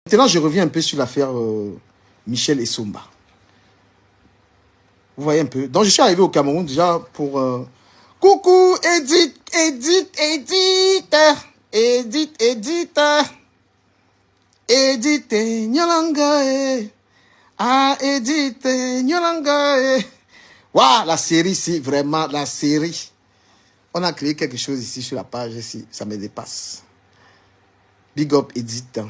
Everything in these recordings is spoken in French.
Maintenant, je reviens un peu sur l'affaire Michel Essomba. Vous voyez un peu. Donc, je suis arrivé au Cameroun déjà pour... Coucou, Edith, Edith, Edith, Edith, Edith, Edith, Nyolanga, ah, Edith, Nyolanga. Waouh, la série ici, vraiment, la série. On a créé quelque chose ici sur la page, ici, ça me dépasse. Big up, Edith.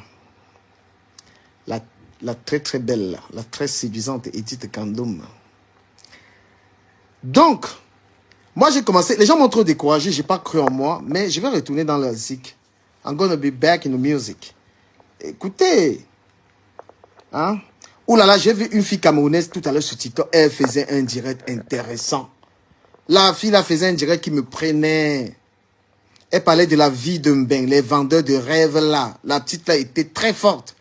La très très belle, la très séduisante Edith Kandoum. Donc, moi j'ai commencé, les gens m'ont trop découragé, j'ai pas cru en moi, mais je vais retourner dans la zik. I'm gonna be back in the music. Écoutez, hein? Ouh là là, j'ai vu une fille camerounaise tout à l'heure sur TikTok, elle faisait un direct intéressant. La fille là faisait un direct qui me prenait. Elle parlait de la vie de Mbeng, les vendeurs de rêves là. La petite là était très forte.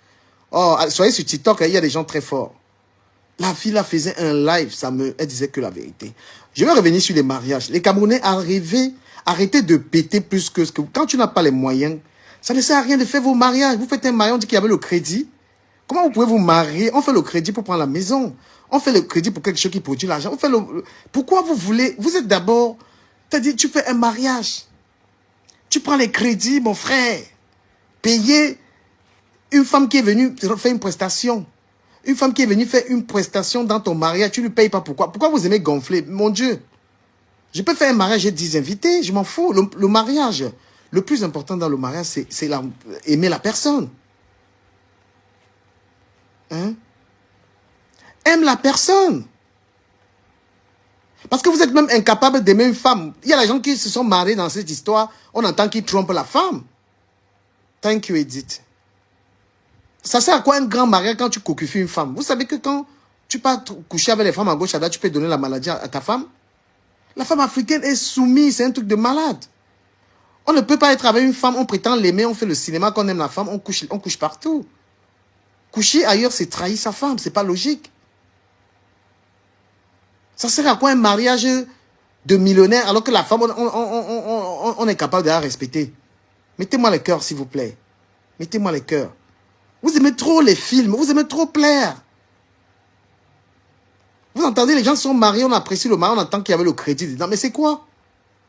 Oh, soyez sur TikTok, il y a des gens très forts. La fille là faisait un live, elle disait que la vérité. Je vais revenir sur les mariages. Les Camerounais arrêtez de péter plus que ce que... Quand tu n'as pas les moyens, ça ne sert à rien de faire vos mariages. Vous faites un mariage, on dit qu'il y avait le crédit. Comment vous pouvez vous marier? On fait le crédit pour prendre la maison. On fait le crédit pour quelque chose qui produit l'argent. Pourquoi vous voulez... Vous êtes d'abord... C'est-à-dire, tu fais un mariage. Tu prends les crédits, mon frère. Payer... Une femme qui est venue faire une prestation. Une femme qui est venue faire une prestation dans ton mariage, tu ne lui payes pas. Pourquoi? Pourquoi vous aimez gonfler? Mon Dieu. Je peux faire un mariage, j'ai 10 invités, je m'en fous. Le mariage, le plus important dans le mariage, c'est aimer la personne. Hein? Aime la personne. Parce que vous êtes même incapable d'aimer une femme. Il y a des gens qui se sont mariés dans cette histoire, on entend qu'ils trompent la femme. Thank you, Edith. Ça sert à quoi un grand mariage quand tu cocufies une femme? Vous savez que quand tu pars coucher avec les femmes à gauche, à droite, tu peux donner la maladie à ta femme? La femme africaine est soumise, c'est un truc de malade. On ne peut pas être avec une femme, on prétend l'aimer, on fait le cinéma, qu'on aime la femme, on couche partout. Coucher ailleurs, c'est trahir sa femme, c'est pas logique. Ça sert à quoi un mariage de millionnaire alors que la femme, on est capable de la respecter? Mettez-moi le cœur, s'il vous plaît. Mettez-moi le cœur. Vous aimez trop les films, vous aimez trop plaire. Vous entendez, les gens sont mariés, on apprécie le mari, on entend qu'il y avait le crédit dedans. Mais c'est quoi?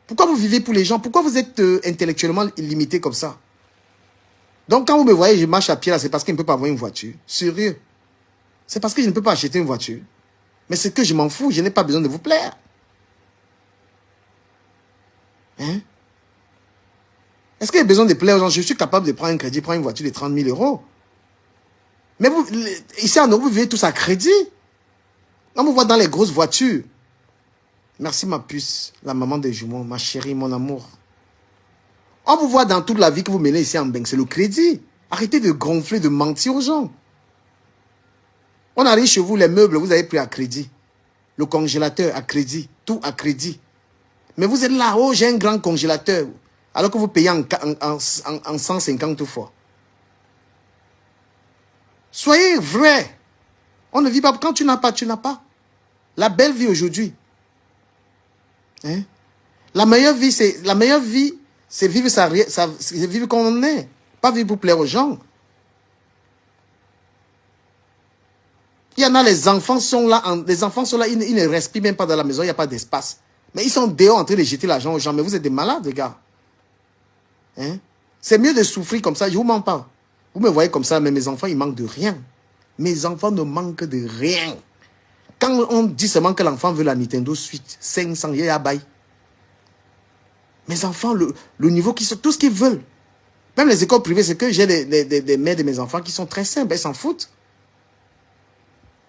Pourquoi vous vivez pour les gens? Pourquoi vous êtes intellectuellement limité comme ça? Donc quand vous me voyez, je marche à pied là, c'est parce que je ne peux pas avoir une voiture. Sérieux. C'est parce que je ne peux pas acheter une voiture. Mais c'est que je m'en fous, je n'ai pas besoin de vous plaire. Hein? Est-ce qu'il y a besoin de plaire aux gens? Je suis capable de prendre un crédit, prendre une voiture de 30 000 euros. Mais vous, ici en Europe, vous vivez tous à crédit. On vous voit dans les grosses voitures. Merci ma puce, la maman des jumeaux, ma chérie, mon amour. On vous voit dans toute la vie que vous menez ici en Mbeng, c'est le crédit. Arrêtez de gonfler, de mentir aux gens. On arrive chez vous, les meubles, vous avez pris à crédit. Le congélateur à crédit, tout à crédit. Mais vous êtes là, oh j'ai un grand congélateur. Alors que vous payez en 150 fois. Soyez vrai. On ne vit pas. Quand tu n'as pas, tu n'as pas. La belle vie aujourd'hui. Hein? La meilleure vie, c'est vivre c'est vivre comme on est. Pas vivre pour plaire aux gens. Il y en a, les enfants sont là, ils ne respirent même pas dans la maison, il n'y a pas d'espace. Mais ils sont dehors en train de jeter l'argent aux gens. Mais vous êtes des malades, les gars. Hein? C'est mieux de souffrir comme ça, je ne vous mens pas. Vous me voyez comme ça, mais mes enfants, ils manquent de rien. Mes enfants ne manquent de rien. Quand on dit seulement que l'enfant veut la Nintendo Switch, 500 yé à bail. Mes enfants, le niveau qu'ils sont, tout ce qu'ils veulent. Même les écoles privées, c'est que j'ai des mères de mes enfants qui sont très simples, elles s'en foutent.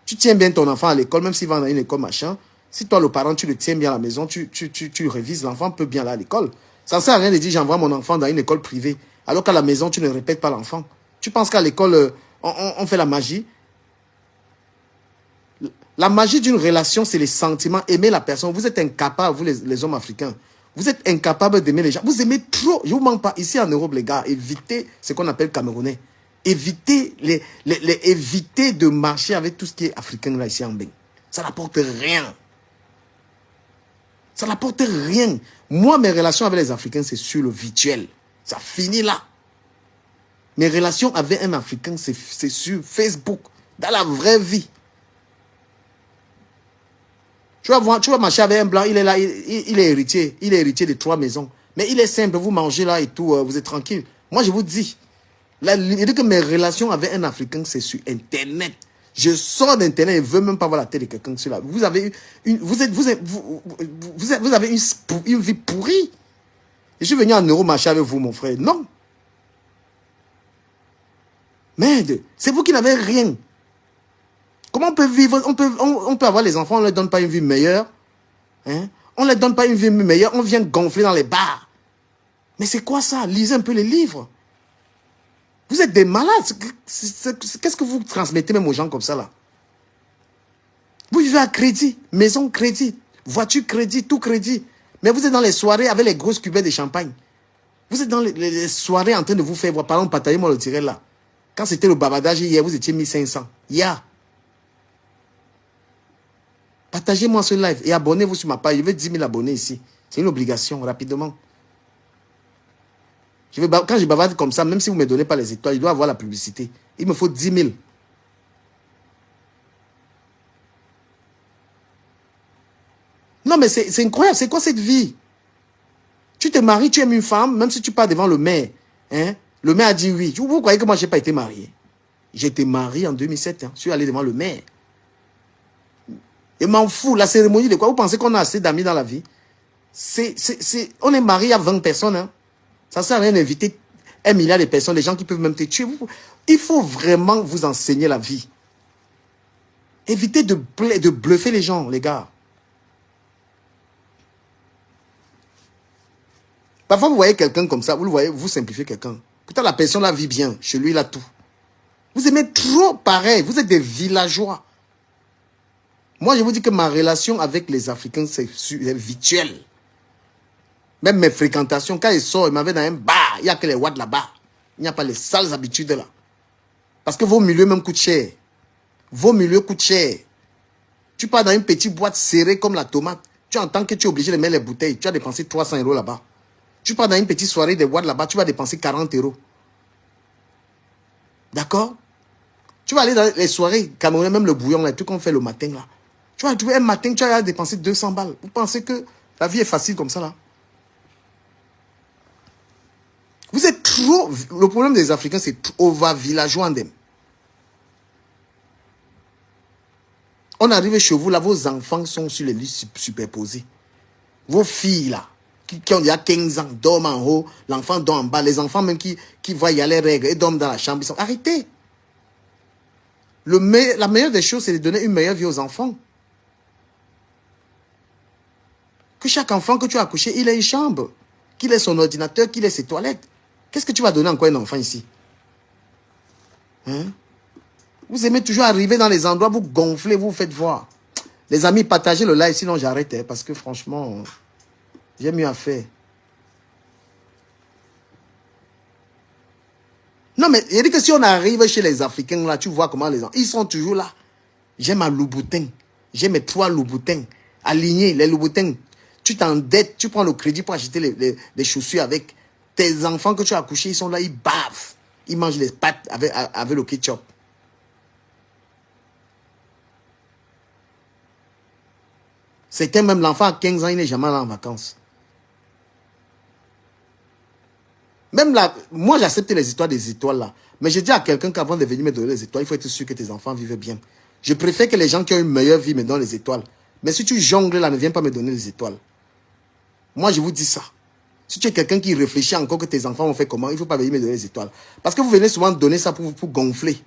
Tu tiens bien ton enfant à l'école, même s'il va dans une école machin. Si toi, le parent, tu le tiens bien à la maison, tu révises, l'enfant peut bien aller à l'école. Ça ne sert à rien de dire j'envoie mon enfant dans une école privée, alors qu'à la maison, tu ne répètes pas l'enfant. Tu penses qu'à l'école, on fait la magie? La magie d'une relation, c'est les sentiments, aimer la personne. Vous êtes incapables, vous les hommes africains. Vous êtes incapables d'aimer les gens. Vous aimez trop. Je ne vous mens pas. Ici en Europe, les gars, évitez ce qu'on appelle Camerounais. Évitez, évitez de marcher avec tout ce qui est africain là, ici en Mbeng. Ça n'apporte rien. Ça n'apporte rien. Moi, mes relations avec les Africains, c'est sur le virtuel. Ça finit là. Mes relations avec un Africain, c'est sur Facebook, dans la vraie vie. Tu vas marcher avec un blanc, il est là, il est héritier. Il est héritier de 3 maisons. Mais il est simple, vous mangez là et tout, vous êtes tranquille. Moi, je vous dis, il dit que mes relations avec un Africain, c'est sur Internet. Je sors d'Internet et ne veux même pas voir la tête de quelqu'un sur là. Vous avez une vie pourrie. Je suis venu en euro marcher avec vous, mon frère. Non. Merde, c'est vous qui n'avez rien. Comment on peut vivre, on peut avoir les enfants, on ne leur donne pas une vie meilleure. Hein? On ne leur donne pas une vie meilleure, on vient gonfler dans les bars. Mais c'est quoi ça? Lisez un peu les livres. Vous êtes des malades. Qu'est-ce que vous transmettez même aux gens comme ça là? Vous vivez à crédit, maison crédit, voiture crédit, tout crédit. Mais vous êtes dans les soirées avec les grosses cubettes de champagne. Vous êtes dans les soirées en train de vous faire voir. Par exemple, partagez-moi le tirel là. Quand c'était le bavardage hier, vous étiez 1500. Hier. Partagez-moi ce live et abonnez-vous sur ma page. Je veux 10 000 abonnés ici. C'est une obligation, rapidement. Quand je bavarde comme ça, même si vous ne me donnez pas les étoiles, je dois avoir la publicité. Il me faut 10 000. Non, mais c'est incroyable. C'est quoi cette vie? Tu te maries, tu aimes une femme, même si tu pars devant le maire. Hein? Le maire a dit oui. Vous croyez que moi, je n'ai pas été marié? J'ai été marié en 2007. Hein. Je suis allé devant le maire. Et m'en fous, la cérémonie de quoi? Vous pensez qu'on a assez d'amis dans la vie? On est marié à 20 personnes. Hein. Ça ne sert à rien d'inviter 1 milliard de personnes, des gens qui peuvent même te tuer. Il faut vraiment vous enseigner la vie. Évitez de bluffer les gens, les gars. Parfois, vous voyez quelqu'un comme ça, vous le voyez, vous simplifiez quelqu'un. Peut-être la personne là vit bien, chez lui, il a tout. Vous aimez trop pareil, vous êtes des villageois. Moi, je vous dis que ma relation avec les Africains, c'est virtuel. Même mes fréquentations, quand ils sortent, ils m'avaient dans un bar, il n'y a que les watts là-bas. Il n'y a pas les sales habitudes là. Parce que vos milieux même coûtent cher. Vos milieux coûtent cher. Tu pars dans une petite boîte serrée comme la tomate. Tu entends que tu es obligé de mettre les bouteilles. Tu as dépensé 300 € là-bas. Tu pars dans une petite soirée de boîte là-bas, tu vas dépenser 40 €. D'accord? Tu vas aller dans les soirées camerounaises, même le bouillon, là, tout qu'on fait le matin là. Tu vas trouver un matin, tu vas dépenser 200 balles. Vous pensez que la vie est facile comme ça là? Vous êtes trop... Le problème des Africains, c'est over villageois. On arrive chez vous, là, vos enfants sont sur les lits superposés. Vos filles, là, qui ont déjà 15 ans, dorment en haut, l'enfant dort en bas. Les enfants même qui voient y aller règles et dorment dans la chambre, ils sont... Arrêtez! La meilleure des choses, c'est de donner une meilleure vie aux enfants. Que chaque enfant que tu as accouché, il ait une chambre. Qu'il ait son ordinateur, qu'il ait ses toilettes. Qu'est-ce que tu vas donner encore à un enfant ici? Hein? Vous aimez toujours arriver dans les endroits, vous gonflez, vous faites voir. Les amis, partagez le live, sinon j'arrête. Hein, parce que franchement, j'ai mieux à faire. Non, mais il dit que si on arrive chez les Africains, là, tu vois comment les gens... Ils sont toujours là. J'ai ma louboutin. J'ai mes 3 louboutins. Alignés, les louboutins. Tu t'endettes, tu prends le crédit pour acheter les chaussures avec... Tes enfants que tu as accouchés, ils sont là, ils bavent. Ils mangent les pâtes avec le ketchup. C'était même l'enfant à 15 ans, il n'est jamais allé en vacances. Même là, moi j'accepte les histoires des étoiles là. Mais je dis à quelqu'un qu'avant de venir me donner les étoiles, il faut être sûr que tes enfants vivent bien. Je préfère que les gens qui ont une meilleure vie me donnent les étoiles. Mais si tu jongles là, ne viens pas me donner les étoiles. Moi je vous dis ça. Si tu es quelqu'un qui réfléchit encore que tes enfants ont fait comment, il ne faut pas venir me donner les étoiles. Parce que vous venez souvent donner ça pour gonfler.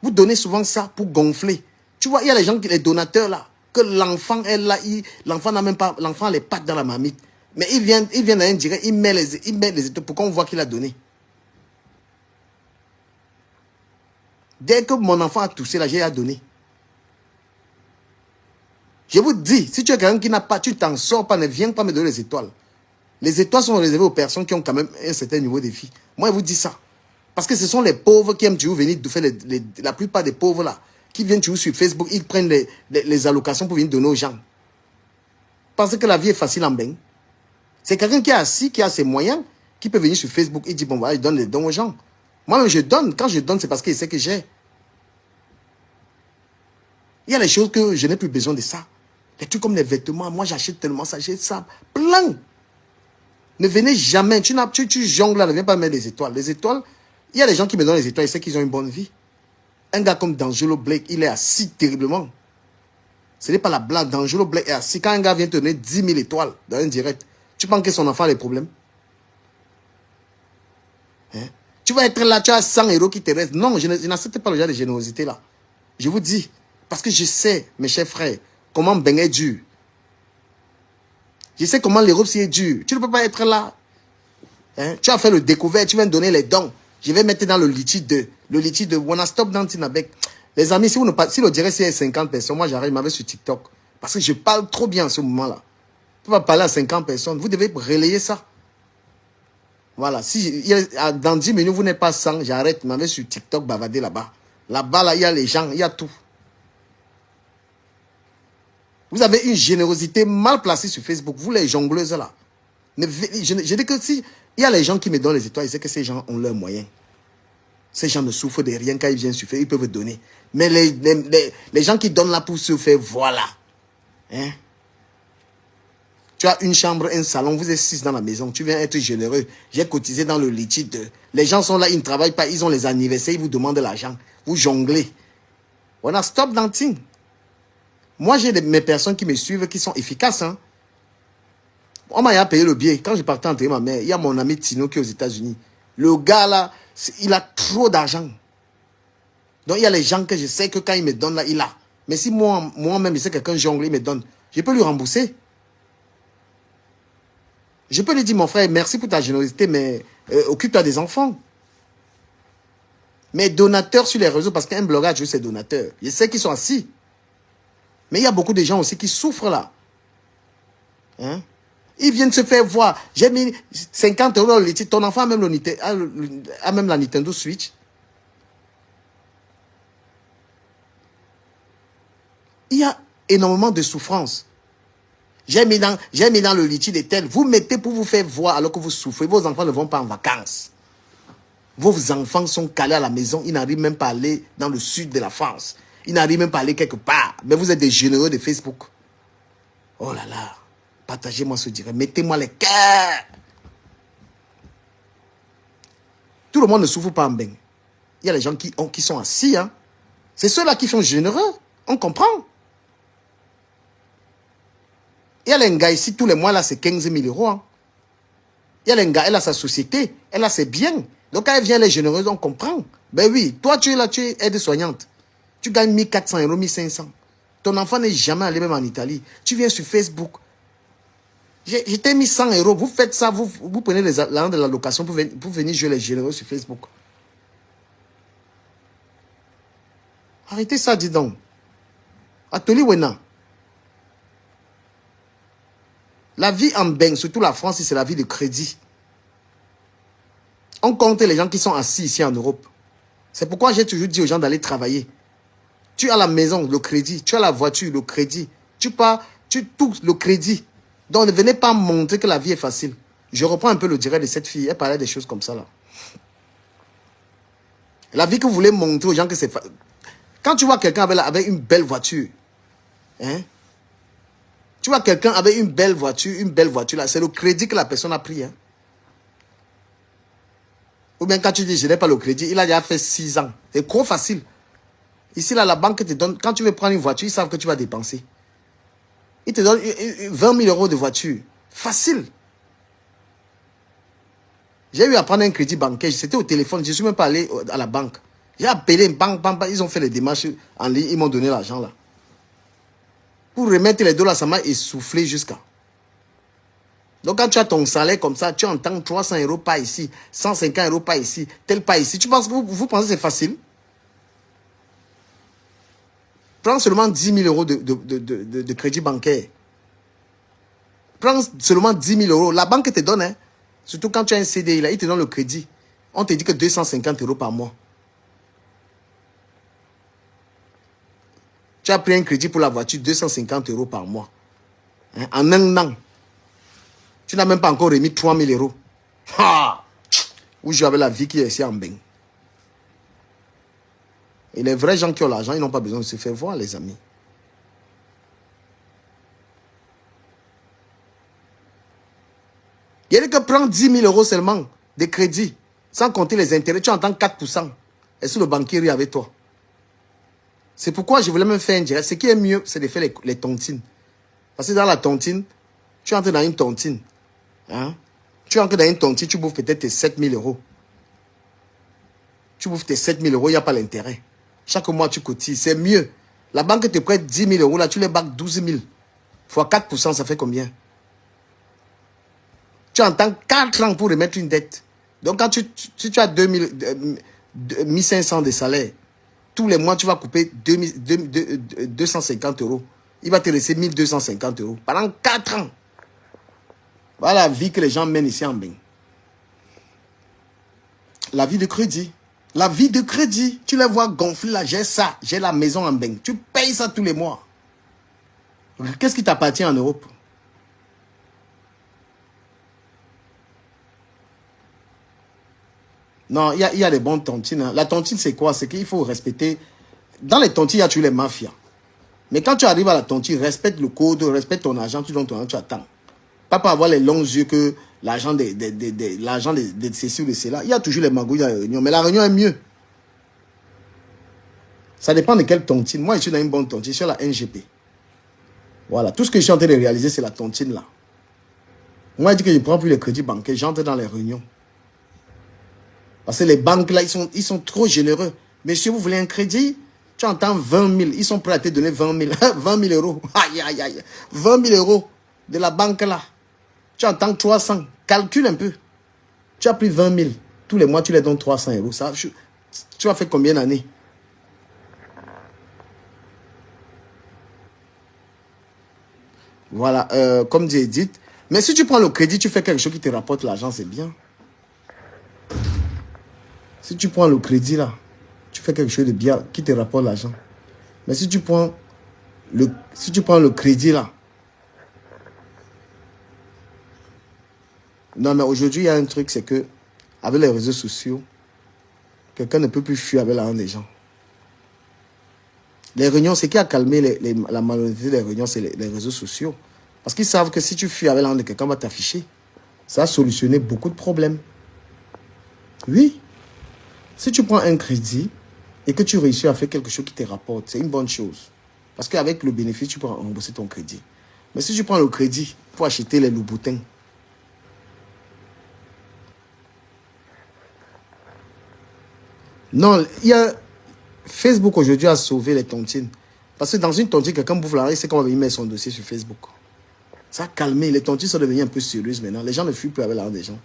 Vous donnez souvent ça pour gonfler. Tu vois, il y a les gens, les donateurs là, que l'enfant est là, l'enfant n'a même pas, l'enfant a les pattes dans la marmite. Mais il vient dans un direct, il met les étoiles pour qu'on voit qu'il a donné. Dès que mon enfant a toussé là, j'ai à donner. Je vous dis, si tu es quelqu'un qui n'a pas, tu t'en sors pas, ne viens pas me donner les étoiles. Les étoiles sont réservées aux personnes qui ont quand même un certain niveau de vie. Moi, je vous dis ça. Parce que ce sont les pauvres qui aiment toujours venir faire la plupart des pauvres là, qui viennent toujours sur Facebook, ils prennent les allocations pour venir donner aux gens. Parce que la vie est facile en bain. C'est quelqu'un qui est assis, qui a ses moyens, qui peut venir sur Facebook et dire, bon voilà, je donne les dons aux gens. Moi-même, je donne. Quand je donne, c'est parce qu'il sait que j'ai. Il y a les choses que je n'ai plus besoin de ça. Les trucs comme les vêtements, moi j'achète tellement ça, j'ai ça, plein. Ne venez jamais, tu jongles là, ne viens pas mettre les étoiles. Les étoiles, il y a des gens qui me donnent les étoiles, ils savent qu'ils ont une bonne vie. Un gars comme D'Angelo Blake, il est assis terriblement. Ce n'est pas la blague, D'Angelo Blake est assis. Quand un gars vient te donner 10 000 étoiles dans un direct, tu penses que son enfant a des problèmes? Hein? Tu vas être là, tu as 100 euros qui te restent. Non, je n'accepte pas le genre de générosité là. Je vous dis, parce que je sais, mes chers frères, comment Ben est dur. Je sais comment l'Europe est dur. Tu ne peux pas être là. Hein? Tu as fait le découvert, tu viens me donner les dons. Je vais mettre dans le litige de Wanna Stop Dancing avec. Les amis, si le direct c'est 50 personnes, moi j'arrive, m'avais sur TikTok. Parce que je parle trop bien en ce moment-là. Tu vas parler à 50 personnes, vous devez relayer ça. Voilà, si dans 10 minutes vous n'êtes pas 100, j'arrête, m'avais sur TikTok bavader là-bas. Là-bas, là, il y a les gens, il y a tout. Vous avez une générosité mal placée sur Facebook. Vous, les jongleuses, là. Je dis que si il y a les gens qui me donnent les étoiles, c'est que ces gens ont leurs moyens. Ces gens ne souffrent de rien quand ils viennent sur Facebook, ils peuvent donner. Mais les gens qui donnent là pour se faire, voilà. Hein? Tu as une chambre, un salon, vous êtes 6 dans la maison, tu viens être généreux. J'ai cotisé dans le litige. Les gens sont là, ils ne travaillent pas, ils ont les anniversaires, ils vous demandent de l'argent. Vous jonglez. On a stop dancing. Moi, j'ai mes personnes qui me suivent, qui sont efficaces. Hein. On m'a payé le billet. Quand je partais enterrer ma mère, il y a mon ami Tino qui est aux États-Unis. Le gars là, il a trop d'argent. Donc, il y a les gens que je sais que quand il me donne là, il a. Mais si moi-même, je sais que quelqu'un jongle, il me donne, je peux lui rembourser. Je peux lui dire, mon frère, merci pour ta générosité, mais occupe-toi des enfants. Mes donateurs sur les réseaux, parce qu'un blogueur a toujours ses donateurs. Je sais qu'ils sont assis. Mais il y a beaucoup de gens aussi qui souffrent là. Hein? Ils viennent se faire voir. J'ai mis 50 euros dans le litige. Ton enfant a même la Nintendo Switch. Il y a énormément de souffrance. J'ai mis dans le litige des tels. Vous mettez pour vous faire voir alors que vous souffrez. Vos enfants ne vont pas en vacances. Vos enfants sont calés à la maison. Ils n'arrivent même pas à aller dans le sud de la France. Ils n'arrivent même pas à aller quelque part. Mais vous êtes des généreux de Facebook. Oh là là. Partagez-moi ce direct. Mettez-moi les cœurs. Tout le monde ne souffre pas en bain. Il y a les gens qui sont assis. Hein. C'est ceux-là qui sont généreux. On comprend. Il y a les gars ici, tous les mois, là, c'est 15 000 euros. Hein. Il y a les gars, elle a sa société. Elle a ses biens. Donc, quand elle vient, les généreuses, on comprend. Ben oui, toi, tu es là, tu es aide-soignante. Tu gagnes 1400 euros, 1500. Ton enfant n'est jamais allé même en Italie. Tu viens sur Facebook. Je t'ai mis 100 euros. Vous faites ça, vous prenez l'argent de la location pour venir jouer les généreux sur Facebook. Arrêtez ça, dis donc. Atoli Wena. La vie en bain, surtout la France, c'est la vie de crédit. On compte les gens qui sont assis ici en Europe. C'est pourquoi j'ai toujours dit aux gens d'aller travailler. Tu as la maison, le crédit. Tu as la voiture, le crédit. Tu touches le crédit. Donc ne venez pas montrer que la vie est facile. Je reprends un peu le direct de cette fille. Elle parlait des choses comme ça là. La vie que vous voulez montrer aux gens que c'est facile. Quand tu vois quelqu'un avec une belle voiture, hein? Tu vois quelqu'un avec une belle voiture là, c'est le crédit que la personne a pris. Hein? Ou bien quand tu dis je n'ai pas le crédit, il a déjà fait 6 ans. C'est trop facile. Ici, là, la banque te donne, quand tu veux prendre une voiture, ils savent que tu vas dépenser. Ils te donnent 20 000 euros de voiture. Facile. J'ai eu à prendre un crédit bancaire. C'était au téléphone. Je ne suis même pas allé à la banque. J'ai appelé une banque. Ils ont fait les démarches en ligne. Ils m'ont donné l'argent là. Pour remettre les dollars, ça m'a essoufflé jusqu'à. Donc quand tu as ton salaire comme ça, tu entends 300 euros pas ici, 150 euros pas ici, tel pas ici. Tu penses que vous pensez que c'est facile? Prends seulement 10 000 euros de crédit bancaire. Prends seulement 10 000 euros. La banque te donne, hein. Surtout quand tu as un CDI, là, il te donne le crédit. On te dit que 250 euros par mois. Tu as pris un crédit pour la voiture, 250 euros par mois. Hein? En un an. Tu n'as même pas encore remis 3 000 euros. Ha! Où j'avais la vie qui est ici en bain. Et les vrais gens qui ont l'argent, ils n'ont pas besoin de se faire voir, les amis. Il y a que prendre 10 000 euros seulement de crédit, sans compter les intérêts, tu entends 4%. Et si le banquier rit avec toi? C'est pourquoi je voulais même faire un direct. Ce qui est mieux, c'est de faire les tontines. Parce que dans la tontine, tu entres dans une tontine. Hein? Tu entres dans une tontine, tu bouffes peut-être tes 7 000 euros. Tu bouffes tes 7 000 euros, il n'y a pas l'intérêt. Chaque mois, tu cotises. C'est mieux. La banque te prête 10 000 euros, là, tu les bacs 12 000. Fois 4%, ça fait combien? Tu entends 4 ans pour remettre une dette. Donc, quand si tu as 1 500 de salaire, tous les mois, tu vas couper 250 euros. Il va te laisser 1 250 euros pendant 4 ans. Voilà la vie que les gens mènent ici en Bénin. La vie de crédit. La vie de crédit. Tu les vois gonfler là, j'ai ça, j'ai la maison en Bénin. Tu payes ça tous les mois. Qu'est-ce qui t'appartient en Europe? Non, il y a des bonnes tontines. Hein. La tontine, c'est quoi? C'est qu'il faut respecter... Dans les tontines, il y a toujours les mafias. Mais quand tu arrives à la tontine, respecte le code, respecte ton argent, tu donnes ton argent, tu attends. Pas pour avoir les longs yeux que l'argent de ceci ou de cela. Il y a toujours les magouilles à la Réunion, mais la Réunion est mieux. Ça dépend de quelle tontine. Moi, je suis dans une bonne tontine, je suis à la NGP. Voilà, tout ce que je suis en train de réaliser, c'est la tontine là. Moi, je dis que je ne prends plus les crédits bancaires, j'entre dans les réunions. Parce que les banques là, ils sont trop généreux. Monsieur, vous voulez un crédit? Tu entends 20 000. Ils sont prêts à te donner 20 000. 20 000 euros. Aïe, aïe, aïe. 20 000 euros de la banque là. Tu entends 300. Calcule un peu. Tu as pris 20 000. Tous les mois, tu les donnes 300 euros. Ça, tu vas faire combien d'années? Voilà, comme j'ai dit. Mais si tu prends le crédit, tu fais quelque chose qui te rapporte l'argent, c'est bien. Si tu prends le crédit là, tu fais quelque chose de bien qui te rapporte l'argent. Mais si tu prends le crédit là. Non, mais aujourd'hui, il y a un truc, c'est que avec les réseaux sociaux, quelqu'un ne peut plus fuir avec l'argent des gens. Les réunions, ce qui a calmé la malhonnêteté des réunions, c'est les réseaux sociaux. Parce qu'ils savent que si tu fuis avec l'argent de quelqu'un, on va t'afficher. Ça a solutionné beaucoup de problèmes. Oui. Si tu prends un crédit et que tu réussis à faire quelque chose qui te rapporte, c'est une bonne chose. Parce qu'avec le bénéfice, tu peux rembourser ton crédit. Mais si tu prends le crédit pour acheter les loups-boutins, non, il y a... Facebook aujourd'hui a sauvé les tontines. Parce que dans une tontine, quelqu'un bouffe la rue, c'est qu'on va venir mettre son dossier sur Facebook. Ça a calmé. Les tontines sont devenues un peu sérieuses maintenant. Les gens ne fuient plus avec l'argent des gens.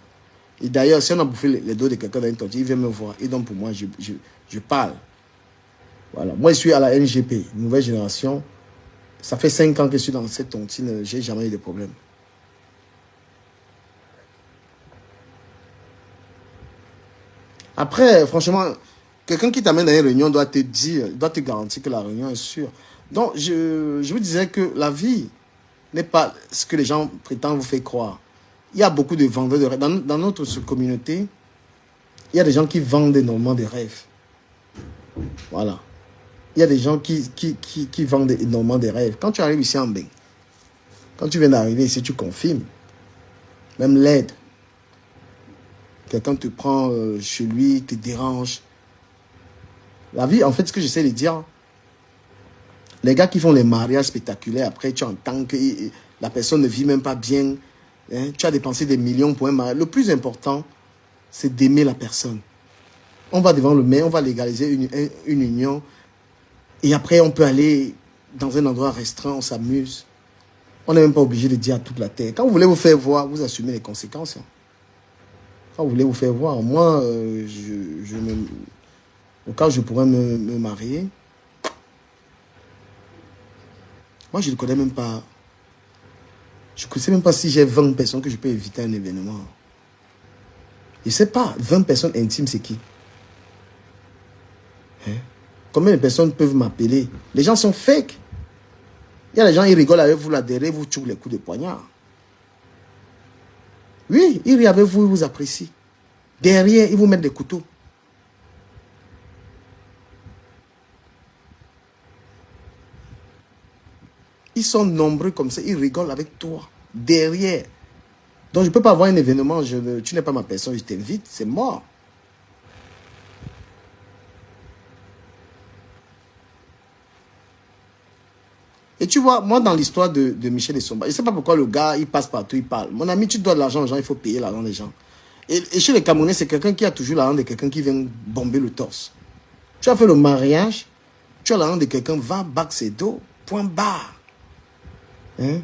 Et d'ailleurs, si on a bouffé les dos de quelqu'un dans une tontine, il vient me voir. Et donc pour moi, je parle. Voilà. Moi, je suis à la NGP, nouvelle génération. Ça fait 5 ans que je suis dans cette tontine. Je n'ai jamais eu de problème. Après, franchement, quelqu'un qui t'amène dans une réunion doit te dire, doit te garantir que la réunion est sûre. Donc, je vous disais que la vie n'est pas ce que les gens prétendent vous faire croire. Il y a beaucoup de vendeurs de rêves. Dans notre communauté, il y a des gens qui vendent énormément de rêves. Voilà. Il y a des gens qui vendent énormément de rêves. Quand tu arrives ici en Bénin, quand tu viens d'arriver ici, tu confirmes. Même l'aide. Quelqu'un te prend chez lui, te dérange. La vie, en fait, ce que j'essaie de dire, les gars qui font les mariages spectaculaires, après, tu entends que la personne ne vit même pas bien. Hein, tu as dépensé des millions pour un mariage. Le plus important, c'est d'aimer la personne. On va devant le maire, on va légaliser une union. Et après, on peut aller dans un endroit restreint, on s'amuse. On n'est même pas obligé de dire à toute la terre. Quand vous voulez vous faire voir, vous assumez les conséquences. Quand vous voulez vous faire voir, moi, au cas où je pourrais me marier, moi, je ne connais même pas. Je ne sais même pas si j'ai 20 personnes que je peux éviter un événement. Je ne sais pas, 20 personnes intimes, c'est qui? Hein? Combien de personnes peuvent m'appeler? Les gens sont fake. Il y a des gens, ils rigolent avec vous là derrière, vous tuent les coups de poignard. Oui, ils rient avec vous, ils vous apprécient. Derrière, ils vous mettent des couteaux. Ils sont nombreux comme ça, ils rigolent avec toi, derrière. Donc je ne peux pas avoir un événement, tu n'es pas ma personne, je t'invite, c'est mort. Et tu vois, moi dans l'histoire de Michel Essomba, je ne sais pas pourquoi le gars, il passe partout, il parle. Mon ami, tu dois de l'argent aux gens, il faut payer l'argent des gens. Et chez les Camerounais, c'est quelqu'un qui a toujours l'argent de quelqu'un qui vient bomber le torse. Tu as fait le mariage, tu as l'argent de quelqu'un, va back ses dos, point barre. Hein?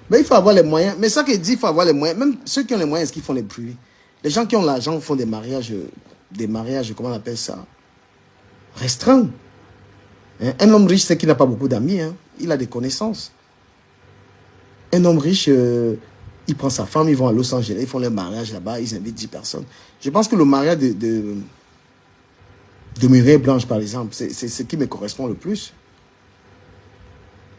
Mais il faut avoir les moyens. Mais ça qu'il dit, il faut avoir les moyens. Même ceux qui ont les moyens, est-ce qu'ils font les bruits? Les gens qui ont l'argent font des mariages, comment on appelle ça? Restreints. Hein? Un homme riche, c'est qu'il n'a pas beaucoup d'amis. Hein? Il a des connaissances. Un homme riche, il prend sa femme, ils vont à Los Angeles, ils font leur mariage là-bas, ils invitent 10 personnes. Je pense que le mariage de Mireille Blanche, par exemple, c'est ce qui me correspond le plus.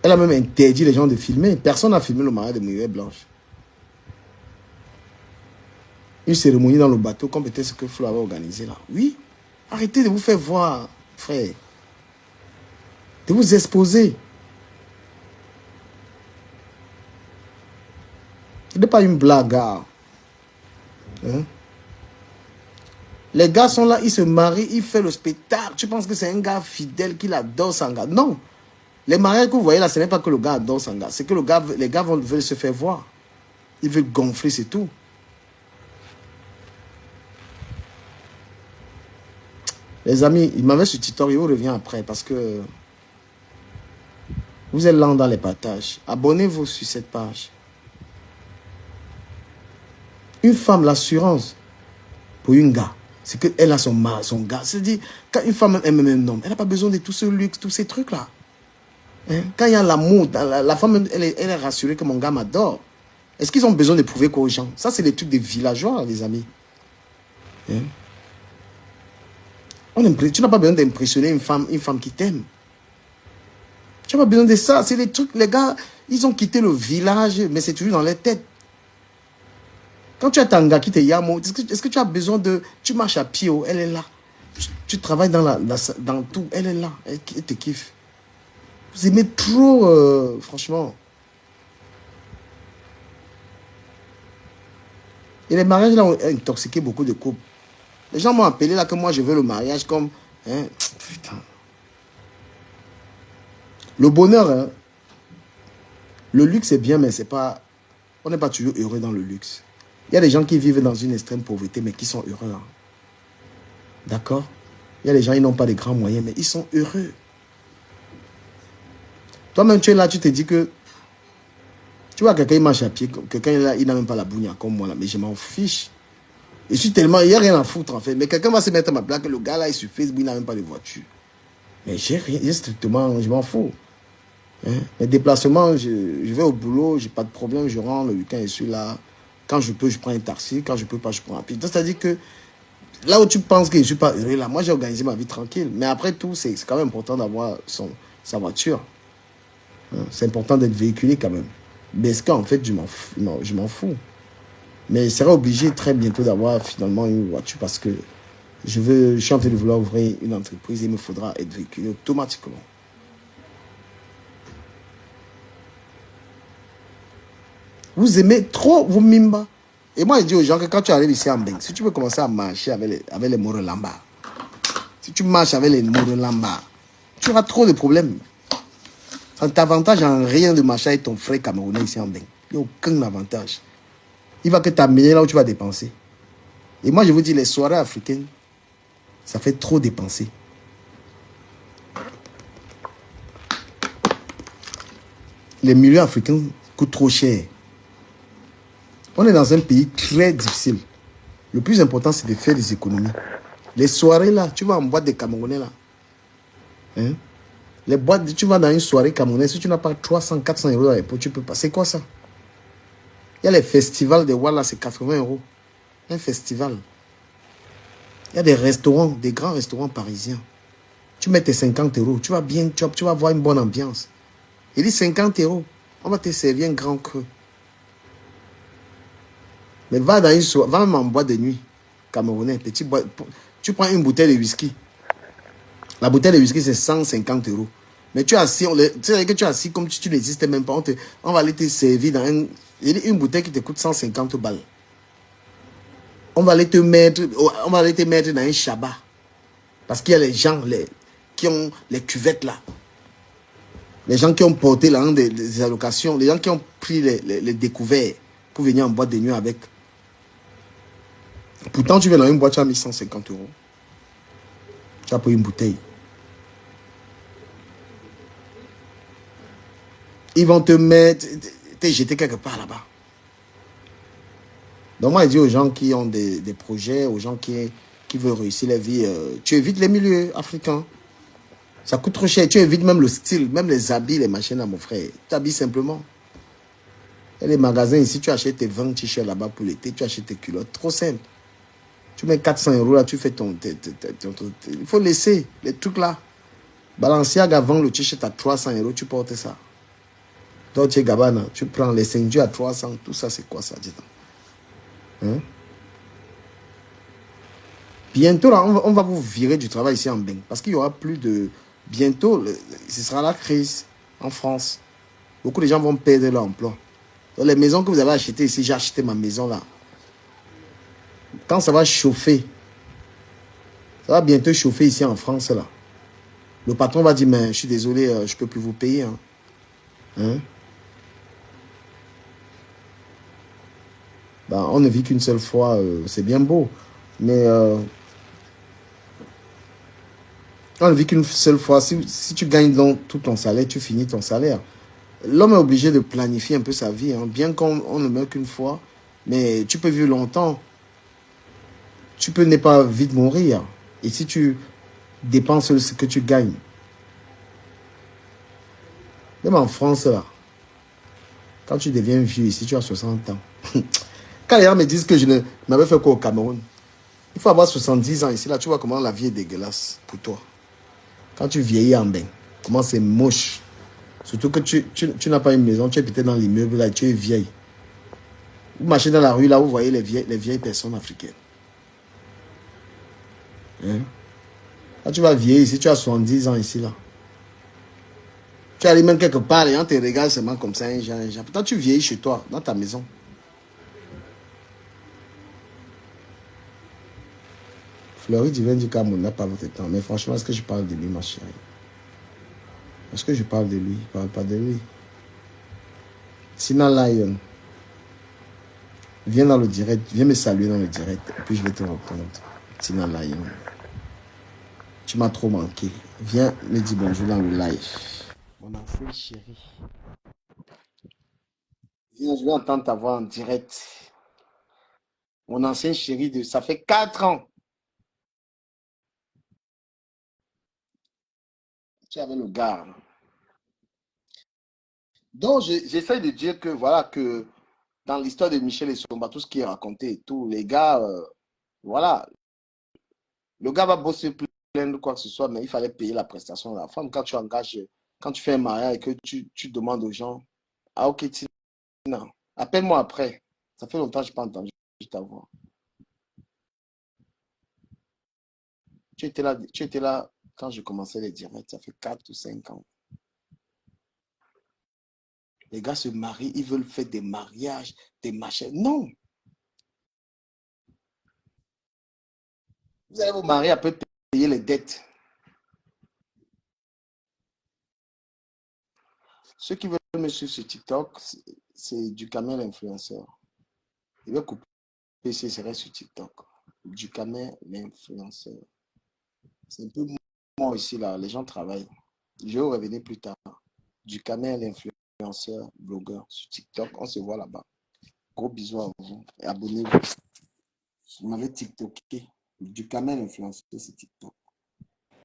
Elle a même interdit les gens de filmer. Personne n'a filmé le mariage de Mireille Blanche. Une cérémonie dans le bateau, comme peut-être ce que Flo avait organisé là. Oui, arrêtez de vous faire voir, frère. De vous exposer. Ce n'est pas une blague. Hein? Les gars sont là, ils se marient, ils font le spectacle. Tu penses que c'est un gars fidèle, qu'il adore son gars? Non. Les mariages que vous voyez là, ce n'est pas que le gars adore son gars. C'est que les gars veulent se faire voir. Ils veulent gonfler, c'est tout. Les amis, il m'avait sur TikTok, il revient après parce que vous êtes lents dans les partages. Abonnez-vous sur cette page. Une femme, l'assurance pour une gars, c'est qu'elle a son gars. C'est-à-dire, quand une femme aime un homme, elle n'a pas besoin de tout ce luxe, tous ces trucs-là. Hein? Quand il y a l'amour, la femme, elle est rassurée que mon gars m'adore. Est-ce qu'ils ont besoin de prouver quoi aux gens? Ça, c'est des trucs des villageois, les amis. Hein? Tu n'as pas besoin d'impressionner une femme qui t'aime. Tu n'as pas besoin de ça. C'est des trucs, les gars, ils ont quitté le village, mais c'est toujours dans leur tête. Quand tu as ton gars qui te yamo, est-ce que tu as besoin de... Tu marches à pied, elle est là. Tu travailles dans tout, elle est là. Elle te kiffe. Vous aimez trop, franchement. Et les mariages là ont intoxiqué beaucoup de couples. Les gens m'ont appelé là que moi je veux le mariage comme... Hein, putain. Le bonheur, hein, le luxe c'est bien, mais c'est pas... On n'est pas toujours heureux dans le luxe. Il y a des gens qui vivent dans une extrême pauvreté, mais qui sont heureux. Hein. D'accord? Il y a des gens qui n'ont pas de grands moyens, mais ils sont heureux. Toi-même, tu es là, tu te dis que... Tu vois, quelqu'un il marche à pied, quelqu'un est là, il n'a même pas la bougna comme moi là, mais je m'en fiche. Je suis tellement... Il n'y a rien à foutre en fait. Mais quelqu'un va se mettre à ma plaque, le gars là, il est sur Facebook, il n'a même pas de voiture. Mais j'ai rien, strictement, je m'en fous. Hein? Les déplacements, je vais au boulot, j'ai pas de problème, je rentre, le week-end je suis là. Quand je peux, je prends un taxi. Quand je peux pas, je prends un pied. C'est-à-dire que là où tu penses que je ne suis pas heureux, là, moi j'ai organisé ma vie tranquille. Mais après tout, c'est quand même important d'avoir sa voiture. Hein? C'est important d'être véhiculé quand même. Mais est-ce qu'en fait, je m'en fous. Mais je serai obligé très bientôt d'avoir finalement une voiture parce que je suis en train de vouloir ouvrir une entreprise et il me faudra être véhiculé automatiquement. Vous aimez trop vos mimba. Et moi, je dis aux gens que quand tu arrives ici en Beng, si tu veux commencer à marcher avec les Morelamba, si tu marches avec les Morelamba, tu auras trop de problèmes. Ça ne t'avantage en rien de marcher avec ton frère camerounais ici en Beng. Il n'y a aucun avantage. Il va que t'amener là où tu vas dépenser. Et moi, je vous dis, les soirées africaines, ça fait trop dépenser. Les milieux africains coûtent trop cher. On est dans un pays très difficile. Le plus important, c'est de faire des économies. Les soirées là, tu vas en boîte des Camerounais là. Hein? Les boîtes, tu vas dans une soirée camerounaise, si tu n'as pas 300, 400 euros à l'époque, tu peux pas. C'est quoi ça? Il y a les festivals de Walla, c'est 80 euros. Un festival. Il y a des restaurants, des grands restaurants parisiens. Tu mets tes 50 euros, tu vas bien, tu vas avoir une bonne ambiance. Il dit 50 euros, on va te servir un grand creux. Mais va dans une soirée, va même en boîte de nuit, camerounais, petit boîte, tu prends une bouteille de whisky. La bouteille de whisky, c'est 150 euros. Mais tu es assis, tu sais que tu es assis comme si tu n'existais même pas. On va aller te servir dans une bouteille qui te coûte 150 balles. On va aller te mettre dans un Shabbat. Parce qu'il y a les gens qui ont les cuvettes là. Les gens qui ont porté là, des allocations. Les gens qui ont pris les découverts pour venir en boîte de nuit avec. Pourtant, tu viens dans une boîte, tu as mis 150 euros. Tu as pris une bouteille. Ils vont te mettre, te jeter quelque part là-bas. Donc moi, je dis aux gens qui ont des projets, aux gens qui veulent réussir la vie, tu évites les milieux africains. Ça coûte trop cher. Tu évites même le style, même les habits, les machines à mon frère. Tu t'habilles simplement. Et les magasins ici, tu achètes tes 20 t-shirts là-bas pour l'été, tu achètes tes culottes. Trop simple. Tu mets 400 euros là, tu fais ton... Il faut laisser les trucs là. Balenciaga vend le t-shirt à 300 euros, tu portes ça. Dolce Gabbana, tu prends les ceintures à 300, tout ça c'est quoi ça, dis donc. Hein? Bientôt là, on va vous virer du travail ici en Beng, parce qu'il y aura plus de... Bientôt, ce sera la crise en France. Beaucoup de gens vont perdre leur emploi. Donc, les maisons que vous avez achetées ici, j'ai acheté ma maison là. Quand ça va chauffer, ça va bientôt chauffer ici en France là. Le patron va dire, mais je suis désolé, je ne peux plus vous payer. Hein? Hein? Ben, on ne vit qu'une seule fois, c'est bien beau. Mais on ne vit qu'une seule fois. Si tu gagnes donc tout ton salaire, tu finis ton salaire. L'homme est obligé de planifier un peu sa vie. Hein. Bien qu'on ne meurt qu'une fois, mais tu peux vivre longtemps. Tu peux ne pas vite mourir. Et si tu dépenses ce que tu gagnes. Même en France, là, quand tu deviens vieux ici, tu as 60 ans. Quand les gens me disent que je n'avais fait quoi au Cameroun, il faut avoir 70 ans ici. Là, tu vois comment la vie est dégueulasse pour toi. Quand tu vieillis en bain, comment c'est moche. Surtout que tu n'as pas une maison, tu es peut-être dans l'immeuble là, tu es vieille. Vous marchez dans la rue là, vous voyez les vieilles personnes africaines. Hein? Quand tu vas vieillir ici, tu as 70 ans ici là. Tu arrives même quelque part, les gens te regardent seulement comme ça, un genre. Pourtant, tu vieillis chez toi, dans ta maison. Floride vient du Cameroun n'a pas votre temps. Mais franchement, est-ce que je parle de lui, ma chérie? Est-ce que je parle de lui? Je ne parle pas de lui. Tina Lion, viens dans le direct, viens me saluer dans le direct, et puis je vais te répondre. Tina Lion, tu m'as trop manqué. Viens me dire bonjour dans le live. Mon enfant chéri. Viens, je vais entendre ta voix en direct. Mon ancien chéri, ça fait 4 ans. Tu avais le gars. Donc, j'essaie de dire que, voilà, que dans l'histoire de Michel et Somba, tout ce qui est raconté et tout, les gars, voilà, le gars va bosser plein de quoi que ce soit, mais il fallait payer la prestation de la femme. Quand tu engages, quand tu fais un mariage et que tu demandes aux gens, ah ok, Tina, appelle-moi après. Ça fait longtemps que je n'ai pas entendu ta voix. Tu étais là quand je commençais les directs, ça fait 4 ou 5 ans. Les gars se marient, ils veulent faire des mariages, des machins. Non, vous allez vous marier après payer les dettes. Ceux qui veulent me suivre sur TikTok, c'est du Camel influenceur. Il va couper si serait sur TikTok. Du Camel l'influenceur. C'est un peu moi ici là, les gens travaillent. Je vais revenir plus tard. Du Camel influenceur, blogueur sur TikTok. On se voit là-bas. Gros bisous à vous et abonnez-vous. Vous m'avez TikToké. Du Camel influenceur sur TikTok.